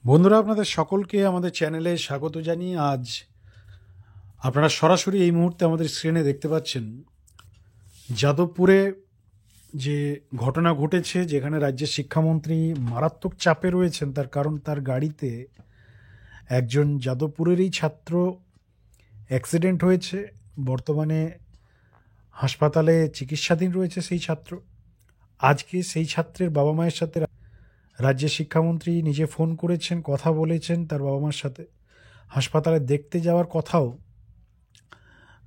বন্ধুরা, আপনাদের সকলকে আমাদের চ্যানেলে স্বাগত জানিয়ে আজ আপনারা সরাসরি এই মুহূর্তে আমাদের স্ক্রিনে দেখতে পাচ্ছেন যাদবপুরে যে ঘটনা ঘটেছে, যেখানে রাজ্যের শিক্ষামন্ত্রী মারাত্মক চাপে রয়েছেন। তার কারণ তার গাড়িতে একজন যাদবপুরেরই ছাত্র অ্যাক্সিডেন্ট হয়েছে। বর্তমানে হাসপাতালে চিকিৎসাধীন রয়েছে সেই ছাত্র। আজকে সেই ছাত্রের বাবা মায়ের সাথে রাজ্যের শিক্ষামন্ত্রী নিজে ফোন করেছেন, কথা বলেছেন তার বাবা মার সাথে। হাসপাতালে দেখতে যাওয়ার কথাও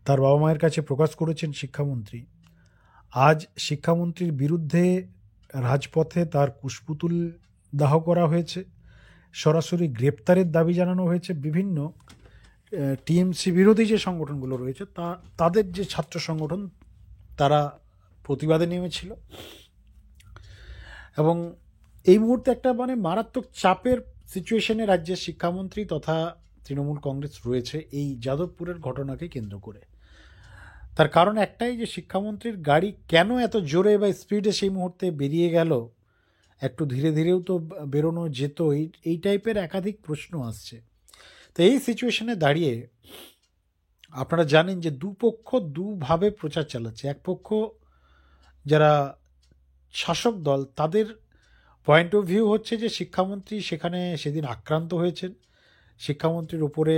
তার বাবা মায়ের কাছে প্রকাশ করেছেন শিক্ষামন্ত্রী। আজ শিক্ষামন্ত্রীর বিরুদ্ধে রাজপথে তার কুশপুতুল দাহ করা হয়েছে, সরাসরি গ্রেপ্তারের দাবি জানানো হয়েছে। বিভিন্ন টিএমসি বিরোধী যে সংগঠনগুলো রয়েছে তাদের যে ছাত্র সংগঠন, তারা প্রতিবাদে নেমেছিল। এবং এই মুহূর্তে একটা মারাত্মক চাপের সিচুয়েশনে রাজ্যের শিক্ষামন্ত্রী তথা তৃণমূল কংগ্রেস রয়েছে এই যাদবপুরের ঘটনাকে কেন্দ্র করে। তার কারণ একটাই, যে শিক্ষামন্ত্রীর গাড়ি কেন এত জোরে বা স্পিডে সেই মুহূর্তে বেরিয়ে গেল, একটু ধীরে ধীরেও তো বেরোনো যেত। এই টাইপের একাধিক প্রশ্ন আসছে। তো এই সিচুয়েশনে দাঁড়িয়ে আপনারা জানেন যে দুপক্ষ দুভাবে প্রচার চালাচ্ছে। এক পক্ষ যারা শাসক দল, তাদের পয়েন্ট অফ ভিউ হচ্ছে যে শিক্ষামন্ত্রী সেখানে সেদিন আক্রান্ত হয়েছেন, শিক্ষামন্ত্রীর উপরে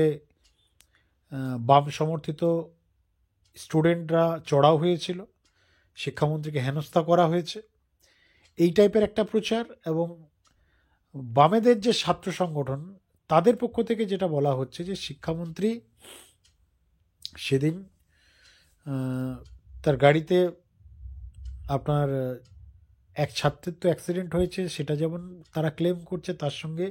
বাম সমর্থিত স্টুডেন্টরা চড়াও হয়েছিল, শিক্ষামন্ত্রীকে হেনস্থা করা হয়েছে, এই টাইপের একটা প্রচার। এবং বামেদের যে ছাত্র সংগঠন, তাদের পক্ষ থেকে যেটা বলা হচ্ছে যে শিক্ষামন্ত্রী সেদিন তার গাড়িতে আপনার এক ছাত্রের তো অ্যাক্সিডেন্ট হয়েছে, সেটা যেমন তারা ক্লেম করছে, তার সঙ্গে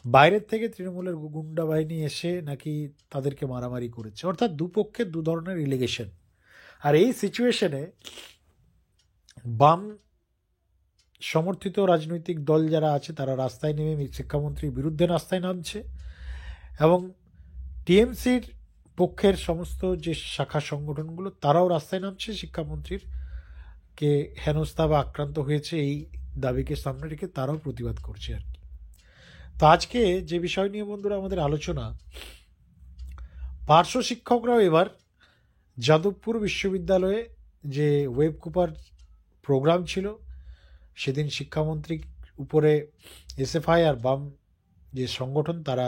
বাইরের থেকে তৃণমূলের গুন্ডা বাহিনী এসে নাকি তাদেরকে মারামারি করেছে। অর্থাৎ দুপক্ষের দু ধরনের এলিগেশন। আর এই সিচুয়েশনে বাম সমর্থিত রাজনৈতিক দল যারা আছে তারা রাস্তায় নেমে শিক্ষামন্ত্রীর বিরুদ্ধে রাস্তায় নামছে, এবং টিএমসির পক্ষের সমস্ত যে শাখা সংগঠনগুলো তারাও রাস্তায় নামছে শিক্ষামন্ত্রীর কে হেনস্থা বা আক্রান্ত হয়েছে এই দাবিকে সামনে রেখে তারাও প্রতিবাদ করছে আর কি। তো আজকে যে বিষয় নিয়ে বন্ধুরা আমাদের আলোচনা, পার্শ্ব শিক্ষকরাও এবার যাদবপুর বিশ্ববিদ্যালয়ে যে ওয়েব কুপার প্রোগ্রাম ছিল, সেদিন শিক্ষামন্ত্রীর উপরে এসএফআই আর বাম যে সংগঠন তারা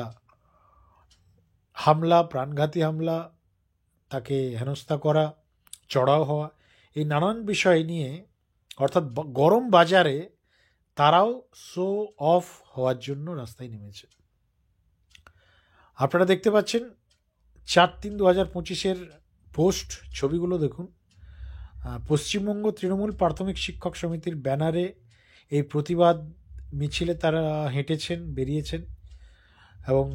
হামলা, প্রাণঘাতী হামলা, তাকে হেনস্থা করা, চড়াও হওয়া, এই নানান বিষয় নিয়ে, অর্থাৎ গরম বাজারে তারাও শো অফ হওয়ার জন্য রাস্তায় নেমেছে। আপনারা দেখতে পাচ্ছেন 4/3/2025 পোস্ট ছবিগুলো দেখুন। পশ্চিমবঙ্গ তৃণমূল প্রাথমিক শিক্ষক সমিতির ব্যানারে এই প্রতিবাদ মিছিলে তারা হেঁটেছেন, বেরিয়েছেন, এবং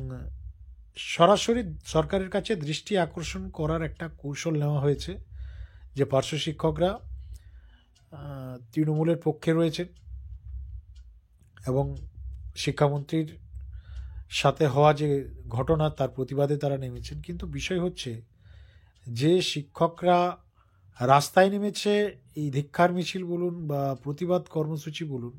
সরাসরি সরকারের কাছে দৃষ্টি আকর্ষণ করার একটা কৌশল নেওয়া হয়েছে যে পার্শ্ব শিক্ষকরা তৃণমূলের পক্ষে রয়েছেন এবং শিক্ষামন্ত্রীর সাথে হওয়া যে ঘটনা তার প্রতিবাদে তারা নেমেছেন। কিন্তু বিষয় হচ্ছে যে শিক্ষকরা রাস্তায় নেমেছে, এই ধিক্কার মিছিল বলুন বা প্রতিবাদ কর্মসূচি বলুন,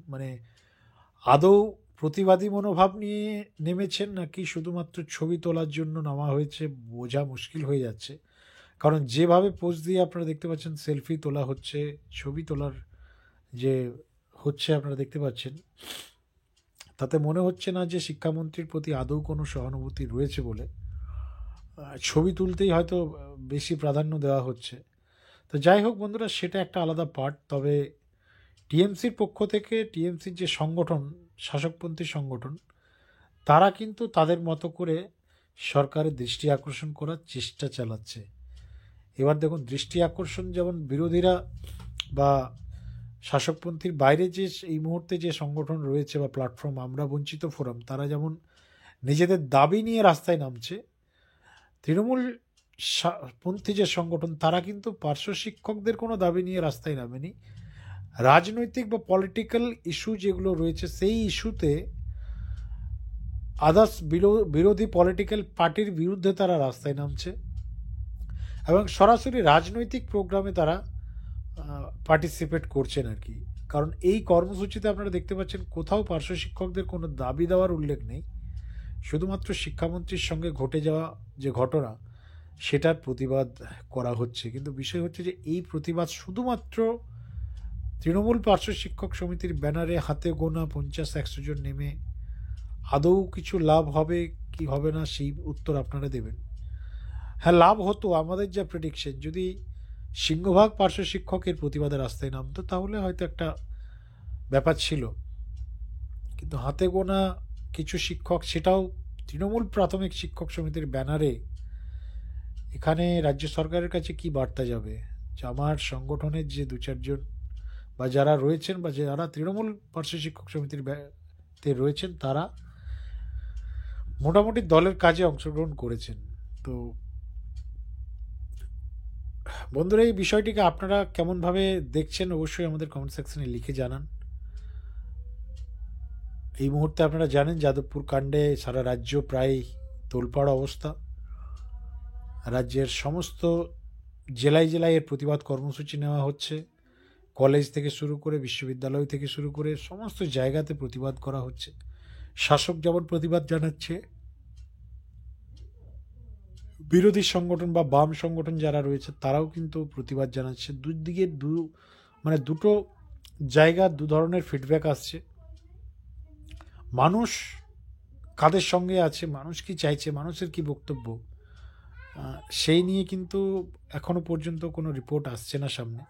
আদৌ প্রতিবাদী মনোভাব নিয়ে নেমেছেন নাকি শুধুমাত্র ছবি তোলার জন্য নামা হয়েছে বোঝা মুশকিল হয়ে যাচ্ছে। কারণ যেভাবে পোজ দিয়ে আপনারা দেখতে পাচ্ছেন সেলফি তোলা হচ্ছে, ছবি তোলার যে হচ্ছে আপনারা দেখতে পাচ্ছেন, তাতে মনে হচ্ছে না যে শিক্ষামন্ত্রীর প্রতি আদৌ কোনো সহানুভূতি রয়েছে বলে। ছবি তুলতেই হয়তো বেশি প্রাধান্য দেওয়া হচ্ছে। তো যাই হোক বন্ধুরা, সেটা একটা আলাদা পার্ট। তবে টিএমসির পক্ষ থেকে, টিএমসির যে সংগঠন, শাসকপন্থী সংগঠন, তারা কিন্তু তাদের মতো করে সরকারের দৃষ্টি আকর্ষণ করার চেষ্টা চালাচ্ছে। এবার দেখুন, দৃষ্টি আকর্ষণ যেমন বিরোধীরা বা শাসকপন্থীর বাইরে যে এই মুহূর্তে যে সংগঠন রয়েছে বা প্ল্যাটফর্ম, আমরা বঞ্চিত ফোরাম, তারা যেমন নিজেদের দাবি নিয়ে রাস্তায় নামছে, তৃণমূল পন্থী যে সংগঠন তারা কিন্তু পার্শ্ব শিক্ষকদের কোনো দাবি নিয়ে রাস্তায় নামেনি। রাজনৈতিক বা পলিটিক্যাল ইস্যু যেগুলো রয়েছে সেই ইস্যুতে আদার্স বিরোধী পলিটিক্যাল পার্টির বিরুদ্ধে তারা রাস্তায় নামছে, এবং সরাসরি রাজনৈতিক প্রোগ্রামে তারা পার্টিসিপেট করছেন আর কি। কারণ এই কর্মসূচিতে আপনারা দেখতে পাচ্ছেন কোথাও পার্শ্ব শিক্ষকদের কোনো দাবি দেওয়ার উল্লেখ নেই, শুধুমাত্র শিক্ষামন্ত্রীর সঙ্গে ঘটে যাওয়া যে ঘটনা সেটার প্রতিবাদ করা হচ্ছে, কিন্তু বিষয় হচ্ছে যে এই প্রতিবাদ শুধুমাত্র তৃণমূল পার্শ্ব শিক্ষক সমিতির ব্যানারে হাতে গোনা 50-100 জন নেমে আদৌ কিছু লাভ হবে কি হবে না সেই উত্তর আপনারা দেবেন। হ্যাঁ, লাভ হতো, আমাদের যা প্রেডিকশন, যদি সিংহভাগ পার্শ্ব শিক্ষকের প্রতিবাদের রাস্তায় নামতো তাহলে হয়তো একটা ব্যাপার ছিল, কিন্তু হাতে গোনা কিছু শিক্ষক, সেটাও তৃণমূল প্রাথমিক শিক্ষক সমিতির ব্যানারে, এখানে রাজ্য সরকারের কাছে কি বার্তা যাবে যে আমার সংগঠনের যে 2-4 জন বা যারা রয়েছেন বা যারা তৃণমূল পার্শ্ব শিক্ষক সমিতির তে রয়েছেন তারা মোটামুটি দলের কাজে অংশগ্রহণ করেছেন। তো বন্ধুরা, এই বিষয়টিকে আপনারা কেমনভাবে দেখছেন অবশ্যই আমাদের কমেন্ট সেকশনে লিখে জানান। এই মুহূর্তে আপনারা জানেন যাদবপুর কাণ্ডে সারা রাজ্য প্রায় তোলপাড় অবস্থা। রাজ্যের সমস্ত জেলায় জেলায় এর প্রতিবাদ কর্মসূচি নেওয়া হচ্ছে, কলেজ থেকে শুরু করে বিশ্ববিদ্যালয় থেকে শুরু করে সমস্ত জায়গাতে প্রতিবাদ করা হচ্ছে। শাসক যেমন প্রতিবাদ জানাচ্ছে, বিরোধী সংগঠন বা বাম সংগঠন যারা রয়েছে তারাও কিন্তু প্রতিবাদ জানাচ্ছে। দুদিকে মানে দুটো জায়গা দু ধরনের ফিডব্যাক আসছে। মানুষ কাদের সঙ্গে আছে, মানুষ কি চাইছে, মানুষের কি বক্তব্য, সেই নিয়ে কিন্তু এখনো পর্যন্ত কোনো রিপোর্ট আসছে না সামনে।